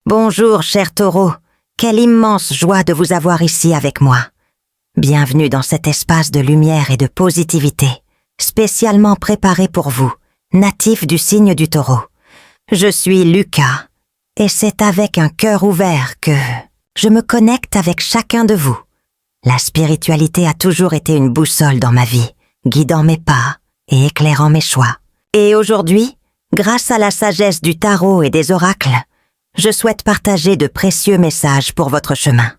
Bonjour, cher taureau. Quelle immense joie de vous avoir ici avec moi. Bienvenue dans cet espace de lumière et de positivité, spécialement préparé pour vous, natif du signe du taureau. Je suis Lucas, et c'est avec un cœur ouvert que je me connecte avec chacun de vous. La spiritualité a toujours été une boussole dans ma vie, guidant mes pas et éclairant mes choix. Et aujourd'hui, grâce à la sagesse du tarot et des oracles, je souhaite partager de précieux messages pour votre chemin.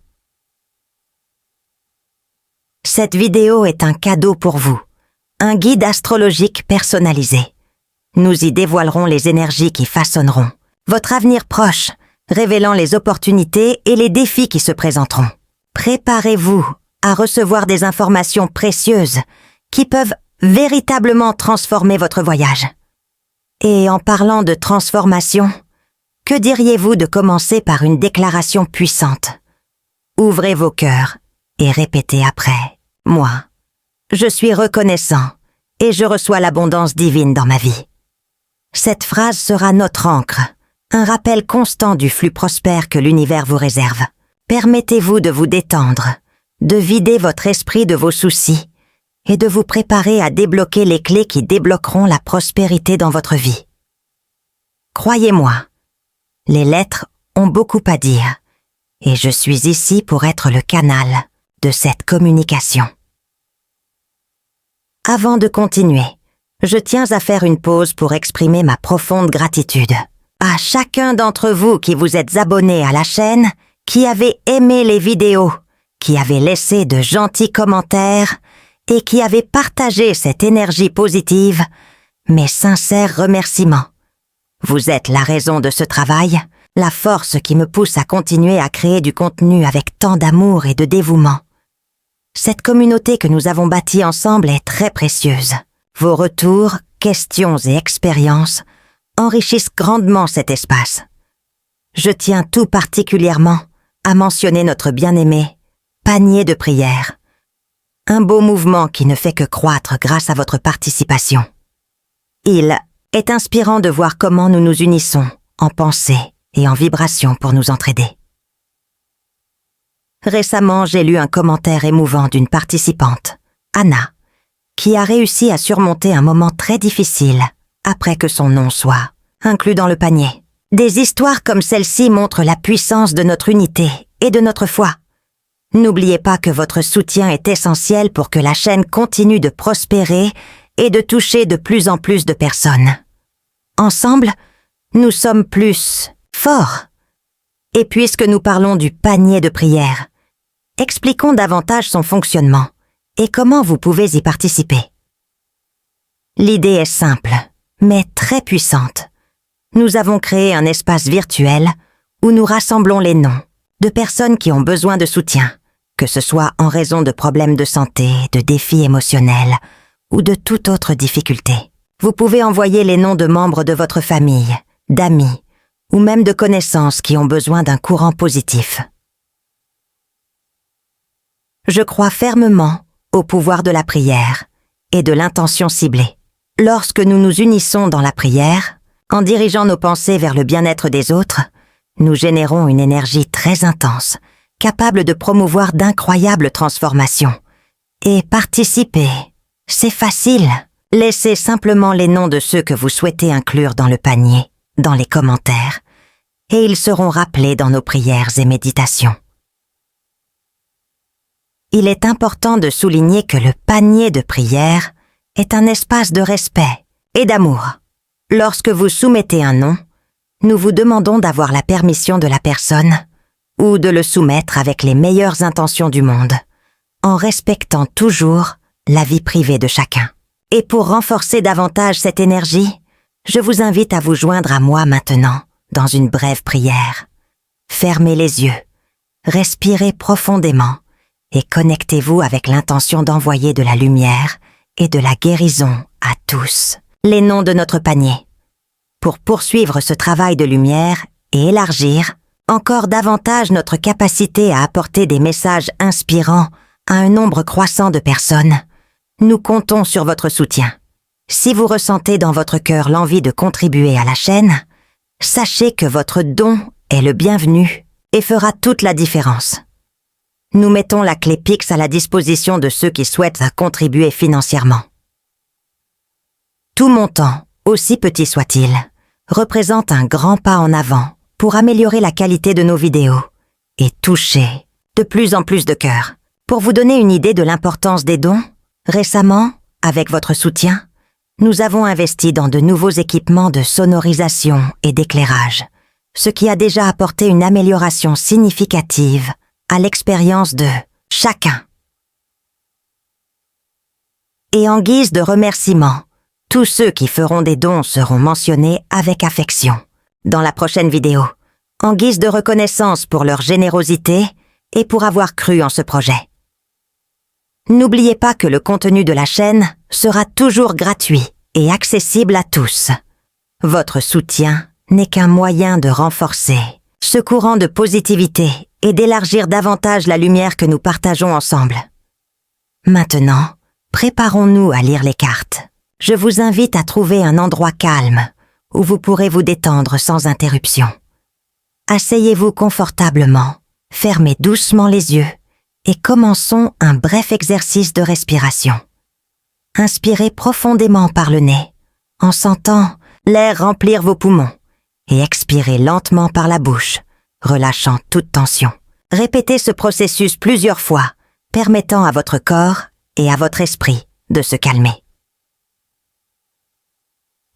Cette vidéo est un cadeau pour vous, un guide astrologique personnalisé. Nous y dévoilerons les énergies qui façonneront votre avenir proche, révélant les opportunités et les défis qui se présenteront. Préparez-vous à recevoir des informations précieuses qui peuvent véritablement transformer votre voyage. Et en parlant de transformation, que diriez-vous de commencer par une déclaration puissante? Ouvrez vos cœurs et répétez après. Moi, je suis reconnaissant et je reçois l'abondance divine dans ma vie. Cette phrase sera notre ancre, un rappel constant du flux prospère que l'univers vous réserve. Permettez-vous de vous détendre, de vider votre esprit de vos soucis et de vous préparer à débloquer les clés qui débloqueront la prospérité dans votre vie. Croyez-moi, les lettres ont beaucoup à dire et je suis ici pour être le canal de cette communication. Avant de continuer, je tiens à faire une pause pour exprimer ma profonde gratitude à chacun d'entre vous qui vous êtes abonnés à la chaîne, qui avez aimé les vidéos, qui avez laissé de gentils commentaires et qui avez partagé cette énergie positive. Mes sincères remerciements. Vous êtes la raison de ce travail, la force qui me pousse à continuer à créer du contenu avec tant d'amour et de dévouement. Cette communauté que nous avons bâtie ensemble est très précieuse. Vos retours, questions et expériences enrichissent grandement cet espace. Je tiens tout particulièrement à mentionner notre bien-aimé panier de prière. Un beau mouvement qui ne fait que croître grâce à votre participation. Il est inspirant de voir comment nous nous unissons en pensée et en vibration pour nous entraider. Récemment, j'ai lu un commentaire émouvant d'une participante, Anna, qui a réussi à surmonter un moment très difficile après que son nom soit inclus dans le panier. Des histoires comme celle-ci montrent la puissance de notre unité et de notre foi. N'oubliez pas que votre soutien est essentiel pour que la chaîne continue de prospérer et de toucher de plus en plus de personnes. Ensemble, nous sommes plus forts. Et puisque nous parlons du panier de prière, expliquons davantage son fonctionnement et comment vous pouvez y participer. L'idée est simple, mais très puissante. Nous avons créé un espace virtuel où nous rassemblons les noms de personnes qui ont besoin de soutien, que ce soit en raison de problèmes de santé, de défis émotionnels ou de toute autre difficulté. Vous pouvez envoyer les noms de membres de votre famille, d'amis ou même de connaissances qui ont besoin d'un courant positif. Je crois fermement au pouvoir de la prière et de l'intention ciblée. Lorsque nous nous unissons dans la prière, en dirigeant nos pensées vers le bien-être des autres, nous générons une énergie très intense, capable de promouvoir d'incroyables transformations. Et participer, c'est facile. Laissez simplement les noms de ceux que vous souhaitez inclure dans le panier, dans les commentaires, et ils seront rappelés dans nos prières et méditations. Il est important de souligner que le panier de prière est un espace de respect et d'amour. Lorsque vous soumettez un nom, nous vous demandons d'avoir la permission de la personne ou de le soumettre avec les meilleures intentions du monde, en respectant toujours la vie privée de chacun. Et pour renforcer davantage cette énergie, je vous invite à vous joindre à moi maintenant dans une brève prière. Fermez les yeux, respirez profondément et connectez-vous avec l'intention d'envoyer de la lumière et de la guérison à tous. Les noms de notre panier. Pour poursuivre ce travail de lumière et élargir encore davantage notre capacité à apporter des messages inspirants à un nombre croissant de personnes, nous comptons sur votre soutien. Si vous ressentez dans votre cœur l'envie de contribuer à la chaîne, sachez que votre don est le bienvenu et fera toute la différence. Nous mettons la clé Pix à la disposition de ceux qui souhaitent contribuer financièrement. Tout montant, aussi petit soit-il, représente un grand pas en avant pour améliorer la qualité de nos vidéos et toucher de plus en plus de cœurs. Pour vous donner une idée de l'importance des dons, récemment, avec votre soutien, nous avons investi dans de nouveaux équipements de sonorisation et d'éclairage, ce qui a déjà apporté une amélioration significative à l'expérience de chacun. Et en guise de remerciement, tous ceux qui feront des dons seront mentionnés avec affection dans la prochaine vidéo, en guise de reconnaissance pour leur générosité et pour avoir cru en ce projet. N'oubliez pas que le contenu de la chaîne sera toujours gratuit et accessible à tous. Votre soutien n'est qu'un moyen de renforcer ce courant de positivité et d'élargir davantage la lumière que nous partageons ensemble. Maintenant, préparons-nous à lire les cartes. Je vous invite à trouver un endroit calme où vous pourrez vous détendre sans interruption. Asseyez-vous confortablement, fermez doucement les yeux et commençons un bref exercice de respiration. Inspirez profondément par le nez, en sentant l'air remplir vos poumons, et expirez lentement par la bouche, relâchant toute tension. Répétez ce processus plusieurs fois, permettant à votre corps et à votre esprit de se calmer.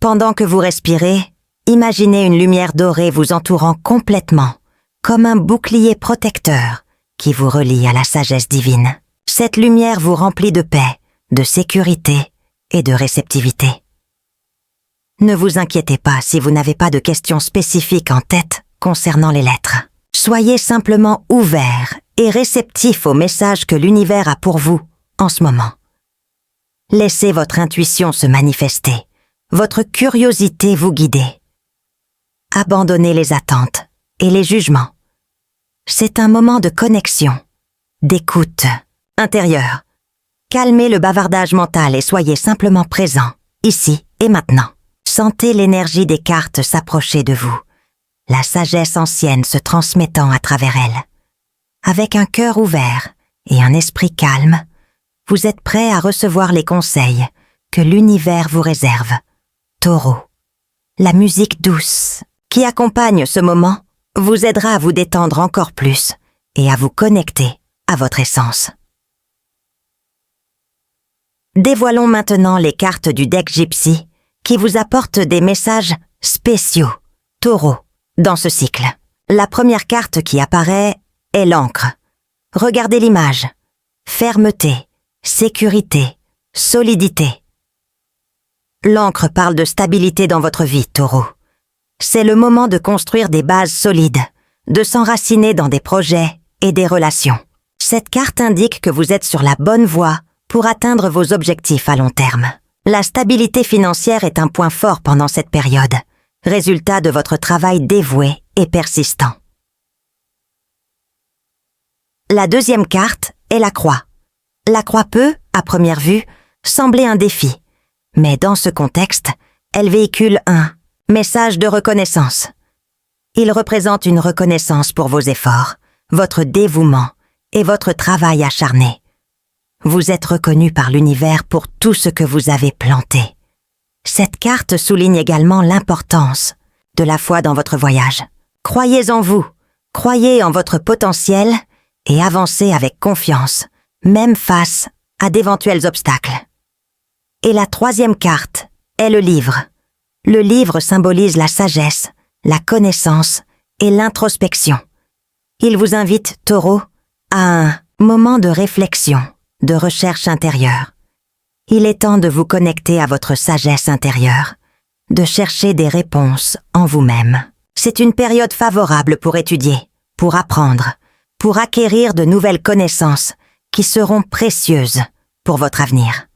Pendant que vous respirez, imaginez une lumière dorée vous entourant complètement, comme un bouclier protecteur qui vous relie à la sagesse divine. Cette lumière vous remplit de paix, de sécurité et de réceptivité. Ne vous inquiétez pas si vous n'avez pas de questions spécifiques en tête concernant les lettres. Soyez simplement ouvert et réceptif au message que l'univers a pour vous en ce moment. Laissez votre intuition se manifester, votre curiosité vous guider. Abandonnez les attentes et les jugements. C'est un moment de connexion, d'écoute intérieure. Calmez le bavardage mental et soyez simplement présent, ici et maintenant. Sentez l'énergie des cartes s'approcher de vous, la sagesse ancienne se transmettant à travers elles. Avec un cœur ouvert et un esprit calme, vous êtes prêt à recevoir les conseils que l'univers vous réserve. Taureau, la musique douce qui accompagne ce moment vous aidera à vous détendre encore plus et à vous connecter à votre essence. Dévoilons maintenant les cartes du deck Gypsy qui vous apportent des messages spéciaux, Taureau, dans ce cycle. La première carte qui apparaît est l'encre. Regardez l'image. Fermeté, sécurité, solidité. L'encre parle de stabilité dans votre vie, Taureau. C'est le moment de construire des bases solides, de s'enraciner dans des projets et des relations. Cette carte indique que vous êtes sur la bonne voie pour atteindre vos objectifs à long terme. La stabilité financière est un point fort pendant cette période, résultat de votre travail dévoué et persistant. La deuxième carte est la croix. La croix peut, à première vue, sembler un défi, mais dans ce contexte, elle véhicule un message de reconnaissance. Il représente une reconnaissance pour vos efforts, votre dévouement et votre travail acharné. Vous êtes reconnu par l'univers pour tout ce que vous avez planté. Cette carte souligne également l'importance de la foi dans votre voyage. Croyez en vous, croyez en votre potentiel et avancez avec confiance, même face à d'éventuels obstacles. Et la troisième carte est le livre. Le livre symbolise la sagesse, la connaissance et l'introspection. Il vous invite, Taureau, à un moment de réflexion, de recherche intérieure. Il est temps de vous connecter à votre sagesse intérieure, de chercher des réponses en vous-même. C'est une période favorable pour étudier, pour apprendre, pour acquérir de nouvelles connaissances qui seront précieuses pour votre avenir.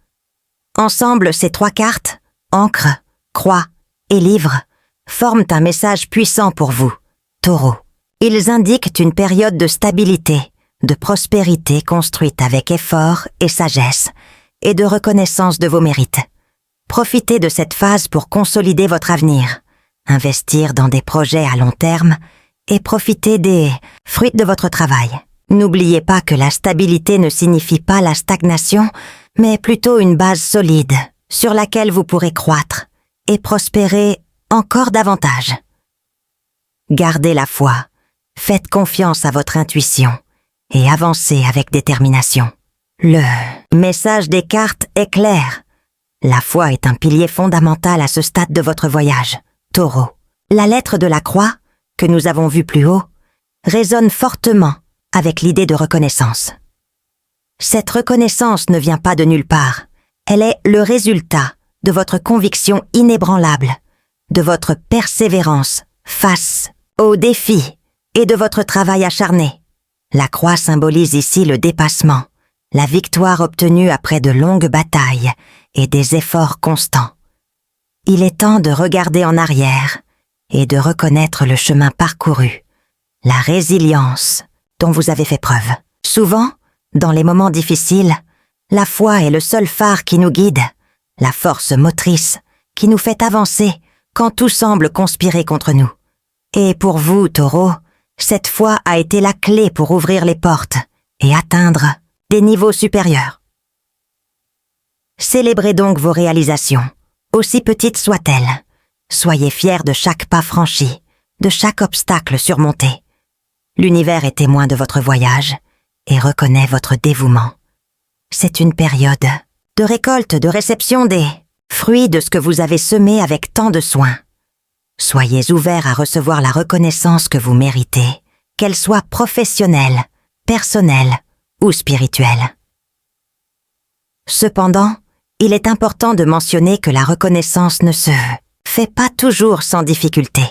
Ensemble, ces trois cartes, encre, croix et livre, forment un message puissant pour vous, Taureau. Ils indiquent une période de stabilité, de prospérité construite avec effort et sagesse, et de reconnaissance de vos mérites. Profitez de cette phase pour consolider votre avenir, investir dans des projets à long terme et profitez des fruits de votre travail. N'oubliez pas que la stabilité ne signifie pas la stagnation, mais plutôt une base solide sur laquelle vous pourrez croître et prospérer encore davantage. Gardez la foi, faites confiance à votre intuition et avancez avec détermination. Le message des cartes est clair. La foi est un pilier fondamental à ce stade de votre voyage, Taureau. La lettre de la croix, que nous avons vue plus haut, résonne fortement avec l'idée de reconnaissance. Cette reconnaissance ne vient pas de nulle part. Elle est le résultat de votre conviction inébranlable, de votre persévérance face aux défis et de votre travail acharné. La croix symbolise ici le dépassement, la victoire obtenue après de longues batailles et des efforts constants. Il est temps de regarder en arrière et de reconnaître le chemin parcouru, la résilience dont vous avez fait preuve. Souvent, dans les moments difficiles, la foi est le seul phare qui nous guide, la force motrice qui nous fait avancer quand tout semble conspirer contre nous. Et pour vous, Taureau, cette foi a été la clé pour ouvrir les portes et atteindre des niveaux supérieurs. Célébrez donc vos réalisations, aussi petites soient-elles. Soyez fiers de chaque pas franchi, de chaque obstacle surmonté. L'univers est témoin de votre voyage et reconnaît votre dévouement. C'est une période de récolte, de réception des fruits de ce que vous avez semé avec tant de soin. Soyez ouverts à recevoir la reconnaissance que vous méritez, qu'elle soit professionnelle, personnelle ou spirituelle. Cependant, il est important de mentionner que la reconnaissance ne se fait pas toujours sans difficulté.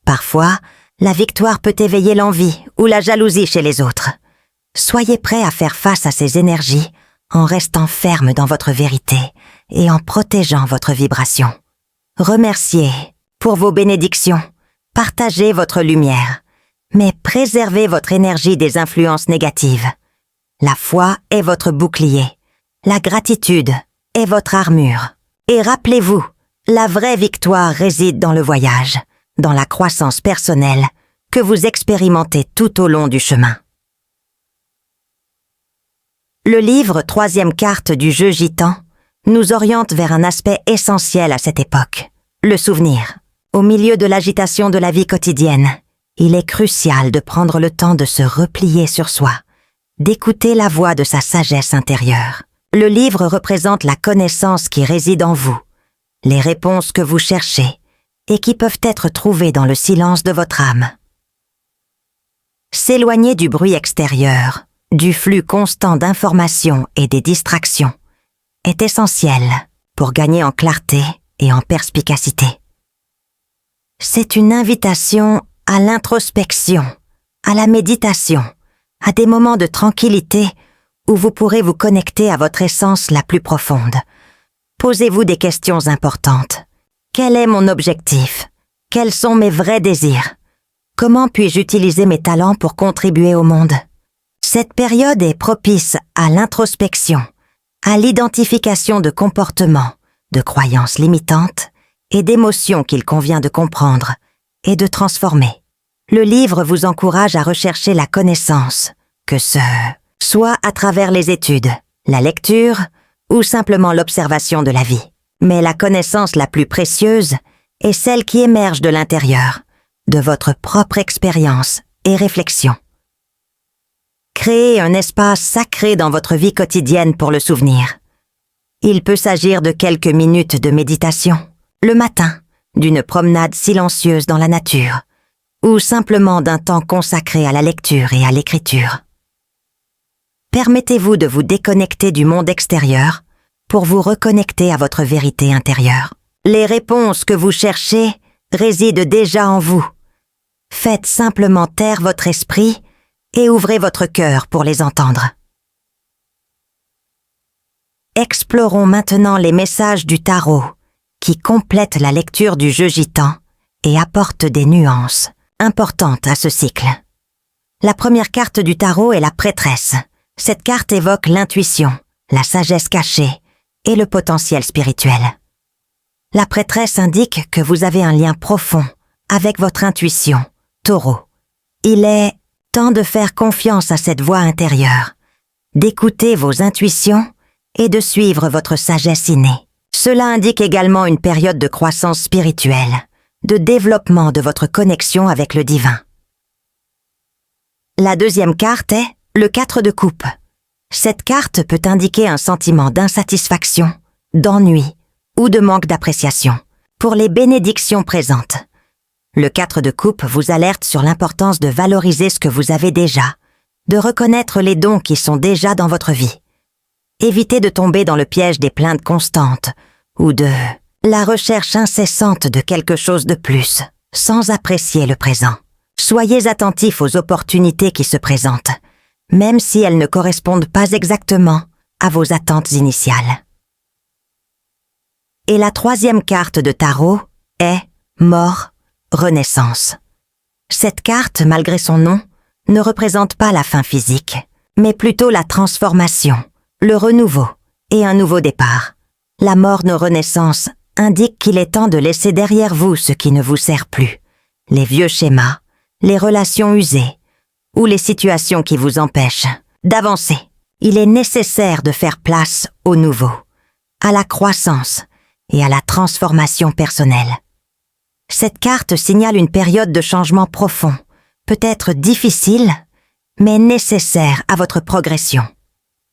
Parfois, la victoire peut éveiller l'envie ou la jalousie chez les autres. Soyez prêts à faire face à ces énergies en restant ferme dans votre vérité et en protégeant votre vibration. Remerciez pour vos bénédictions, partagez votre lumière, mais préservez votre énergie des influences négatives. La foi est votre bouclier, la gratitude est votre armure. Et rappelez-vous, la vraie victoire réside dans le voyage, dans la croissance personnelle que vous expérimentez tout au long du chemin. Le livre Troisième carte du jeu gitan nous oriente vers un aspect essentiel à cette époque, le souvenir. Au milieu de l'agitation de la vie quotidienne, il est crucial de prendre le temps de se replier sur soi, d'écouter la voix de sa sagesse intérieure. Le livre représente la connaissance qui réside en vous, les réponses que vous cherchez et qui peuvent être trouvées dans le silence de votre âme. S'éloigner du bruit extérieur, du flux constant d'informations et des distractions, est essentiel pour gagner en clarté et en perspicacité. C'est une invitation à l'introspection, à la méditation, à des moments de tranquillité où vous pourrez vous connecter à votre essence la plus profonde. Posez-vous des questions importantes. Quel est mon objectif? Quels sont mes vrais désirs? Comment puis-je utiliser mes talents pour contribuer au monde? Cette période est propice à l'introspection, à l'identification de comportements, de croyances limitantes et d'émotions qu'il convient de comprendre et de transformer. Le livre vous encourage à rechercher la connaissance, que ce soit à travers les études, la lecture ou simplement l'observation de la vie. Mais la connaissance la plus précieuse est celle qui émerge de l'intérieur, de votre propre expérience et réflexion. Créez un espace sacré dans votre vie quotidienne pour le souvenir. Il peut s'agir de quelques minutes de méditation, le matin, d'une promenade silencieuse dans la nature, ou simplement d'un temps consacré à la lecture et à l'écriture. Permettez-vous de vous déconnecter du monde extérieur pour vous reconnecter à votre vérité intérieure. Les réponses que vous cherchez résident déjà en vous. Faites simplement taire votre esprit et ouvrez votre cœur pour les entendre. Explorons maintenant les messages du tarot qui complètent la lecture du jeu gitan et apportent des nuances importantes à ce cycle. La première carte du tarot est la prêtresse. Cette carte évoque l'intuition, la sagesse cachée et le potentiel spirituel. La prêtresse indique que vous avez un lien profond avec votre intuition, Taureau. Il est temps de faire confiance à cette voix intérieure, d'écouter vos intuitions et de suivre votre sagesse innée. Cela indique également une période de croissance spirituelle, de développement de votre connexion avec le divin. La deuxième carte est le 4 de coupe. Cette carte peut indiquer un sentiment d'insatisfaction, d'ennui ou de manque d'appréciation pour les bénédictions présentes. Le 4 de coupe vous alerte sur l'importance de valoriser ce que vous avez déjà, de reconnaître les dons qui sont déjà dans votre vie. Évitez de tomber dans le piège des plaintes constantes ou de la recherche incessante de quelque chose de plus, sans apprécier le présent. Soyez attentifs aux opportunités qui se présentent, même si elles ne correspondent pas exactement à vos attentes initiales. Et la troisième carte de tarot est Mort, Renaissance. Cette carte, malgré son nom, ne représente pas la fin physique, mais plutôt la transformation, le renouveau et un nouveau départ. La morne renaissance indique qu'il est temps de laisser derrière vous ce qui ne vous sert plus, les vieux schémas, les relations usées ou les situations qui vous empêchent d'avancer. Il est nécessaire de faire place au nouveau, à la croissance et à la transformation personnelle. Cette carte signale une période de changement profond, peut-être difficile, mais nécessaire à votre progression.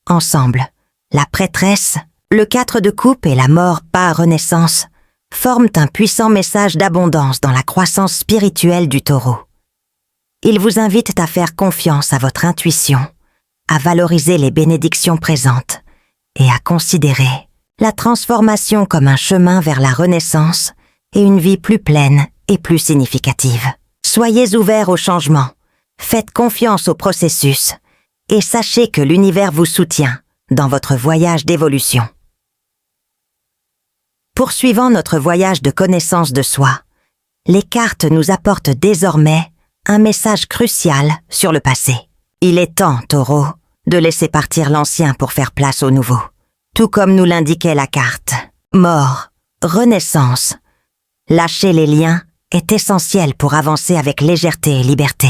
Ensemble, la prêtresse, le 4 de coupe et la mort par renaissance forment un puissant message d'abondance dans la croissance spirituelle du taureau. Ils vous invitent à faire confiance à votre intuition, à valoriser les bénédictions présentes et à considérer la transformation comme un chemin vers la renaissance et une vie plus pleine et plus significative. Soyez ouverts au changement, faites confiance au processus et sachez que l'univers vous soutient dans votre voyage d'évolution. Poursuivant notre voyage de connaissance de soi, les cartes nous apportent désormais un message crucial sur le passé. Il est temps, Taureau, de laisser partir l'ancien pour faire place au nouveau. Tout comme nous l'indiquait la carte. Mort, renaissance. Lâcher les liens est essentiel pour avancer avec légèreté et liberté.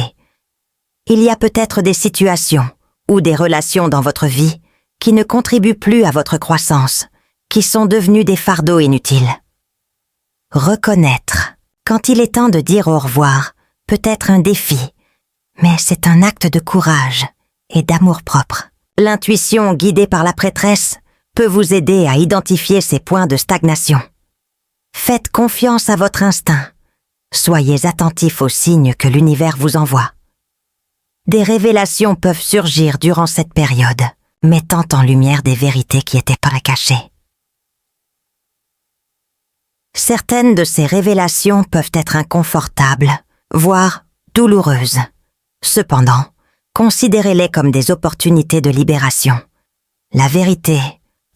Il y a peut-être des situations ou des relations dans votre vie qui ne contribuent plus à votre croissance, qui sont devenues des fardeaux inutiles. Reconnaître, quand il est temps de dire au revoir, peut être un défi, mais c'est un acte de courage et d'amour-propre. L'intuition guidée par la prêtresse peut vous aider à identifier ces points de stagnation. Faites confiance à votre instinct. Soyez attentifs aux signes que l'univers vous envoie. Des révélations peuvent surgir durant cette période, mettant en lumière des vérités qui étaient cachées. Certaines de ces révélations peuvent être inconfortables, voire douloureuses. Cependant, considérez-les comme des opportunités de libération. La vérité,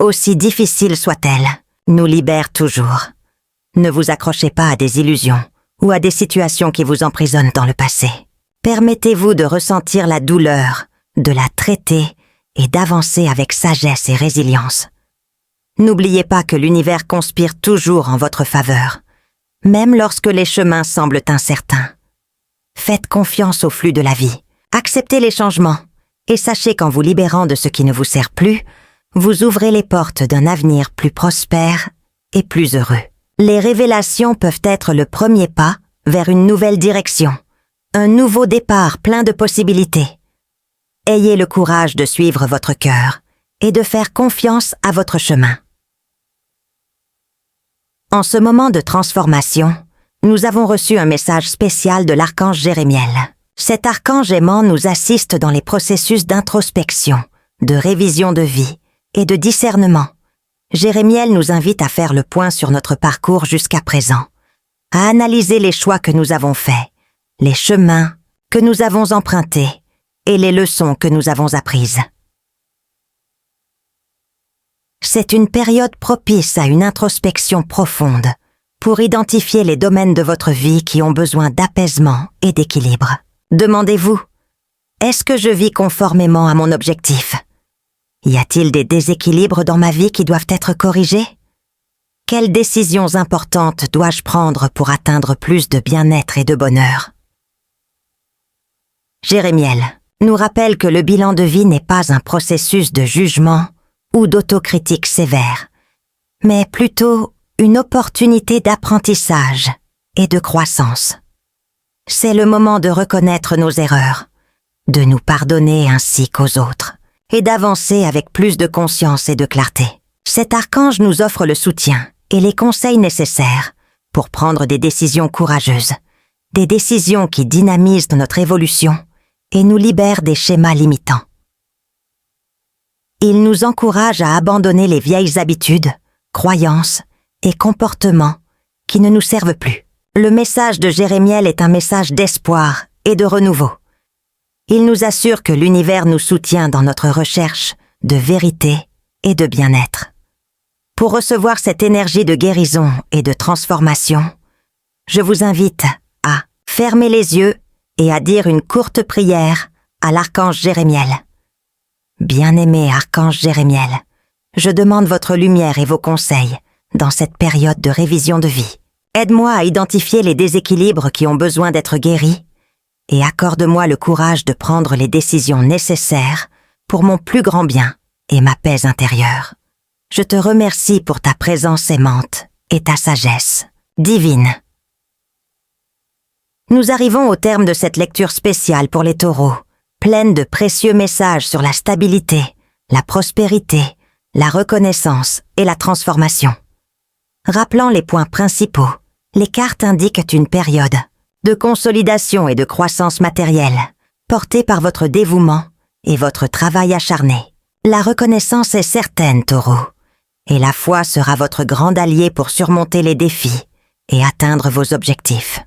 aussi difficile soit-elle, nous libère toujours. Ne vous accrochez pas à des illusions ou à des situations qui vous emprisonnent dans le passé. Permettez-vous de ressentir la douleur, de la traiter et d'avancer avec sagesse et résilience. N'oubliez pas que l'univers conspire toujours en votre faveur, même lorsque les chemins semblent incertains. Faites confiance au flux de la vie, acceptez les changements et sachez qu'en vous libérant de ce qui ne vous sert plus, vous ouvrez les portes d'un avenir plus prospère et plus heureux. Les révélations peuvent être le premier pas vers une nouvelle direction, un nouveau départ plein de possibilités. Ayez le courage de suivre votre cœur et de faire confiance à votre chemin. En ce moment de transformation, nous avons reçu un message spécial de l'archange Jérémiel. Cet archange aimant nous assiste dans les processus d'introspection, de révision de vie et de discernement. Jérémiel nous invite à faire le point sur notre parcours jusqu'à présent, à analyser les choix que nous avons faits, les chemins que nous avons empruntés et les leçons que nous avons apprises. C'est une période propice à une introspection profonde pour identifier les domaines de votre vie qui ont besoin d'apaisement et d'équilibre. Demandez-vous, est-ce que je vis conformément à mon objectif ? Y a-t-il des déséquilibres dans ma vie qui doivent être corrigés ? Quelles décisions importantes dois-je prendre pour atteindre plus de bien-être et de bonheur ? Jérémiel nous rappelle que le bilan de vie n'est pas un processus de jugement ou d'autocritique sévère, mais plutôt une opportunité d'apprentissage et de croissance. C'est le moment de reconnaître nos erreurs, de nous pardonner ainsi qu'aux autres, et d'avancer avec plus de conscience et de clarté. Cet archange nous offre le soutien et les conseils nécessaires pour prendre des décisions courageuses, des décisions qui dynamisent notre évolution et nous libèrent des schémas limitants. Il nous encourage à abandonner les vieilles habitudes, croyances et comportements qui ne nous servent plus. Le message de Jérémiel est un message d'espoir et de renouveau. Il nous assure que l'univers nous soutient dans notre recherche de vérité et de bien-être. Pour recevoir cette énergie de guérison et de transformation, je vous invite à fermer les yeux et à dire une courte prière à l'archange Jérémiel. Bien-aimé archange Jérémiel, je demande votre lumière et vos conseils dans cette période de révision de vie. Aide-moi à identifier les déséquilibres qui ont besoin d'être guéris et accorde-moi le courage de prendre les décisions nécessaires pour mon plus grand bien et ma paix intérieure. Je te remercie pour ta présence aimante et ta sagesse divine. Nous arrivons au terme de cette lecture spéciale pour les taureaux, pleine de précieux messages sur la stabilité, la prospérité, la reconnaissance et la transformation. Rappelant les points principaux, les cartes indiquent une période de consolidation et de croissance matérielle, portée par votre dévouement et votre travail acharné. La reconnaissance est certaine, Taureau, et la foi sera votre grand allié pour surmonter les défis et atteindre vos objectifs.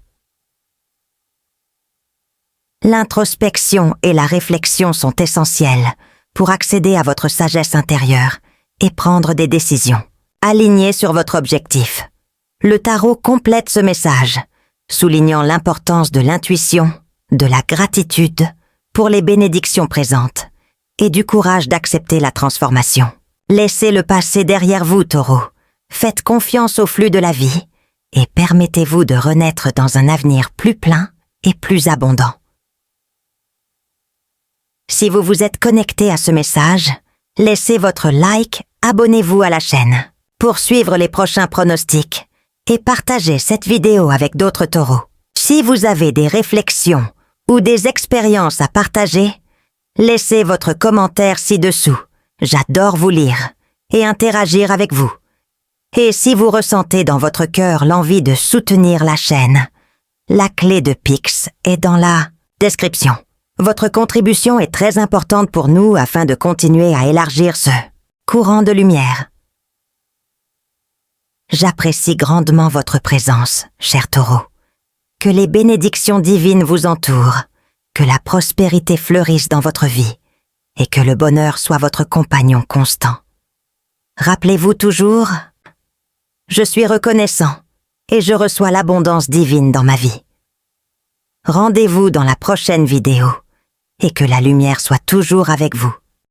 L'introspection et la réflexion sont essentielles pour accéder à votre sagesse intérieure et prendre des décisions alignées sur votre objectif. Le tarot complète ce message, soulignant l'importance de l'intuition, de la gratitude pour les bénédictions présentes et du courage d'accepter la transformation. Laissez le passé derrière vous, Taureau. Faites confiance au flux de la vie et permettez-vous de renaître dans un avenir plus plein et plus abondant. Si vous vous êtes connecté à ce message, laissez votre like, abonnez-vous à la chaîne pour suivre les prochains pronostics et partagez cette vidéo avec d'autres taureaux. Si vous avez des réflexions ou des expériences à partager, laissez votre commentaire ci-dessous. J'adore vous lire et interagir avec vous. Et si vous ressentez dans votre cœur l'envie de soutenir la chaîne, la clé de Pix est dans la description. Votre contribution est très importante pour nous afin de continuer à élargir ce courant de lumière. J'apprécie grandement votre présence, cher Taureau. Que les bénédictions divines vous entourent, que la prospérité fleurisse dans votre vie et que le bonheur soit votre compagnon constant. Rappelez-vous toujours, je suis reconnaissant et je reçois l'abondance divine dans ma vie. Rendez-vous dans la prochaine vidéo et que la lumière soit toujours avec vous.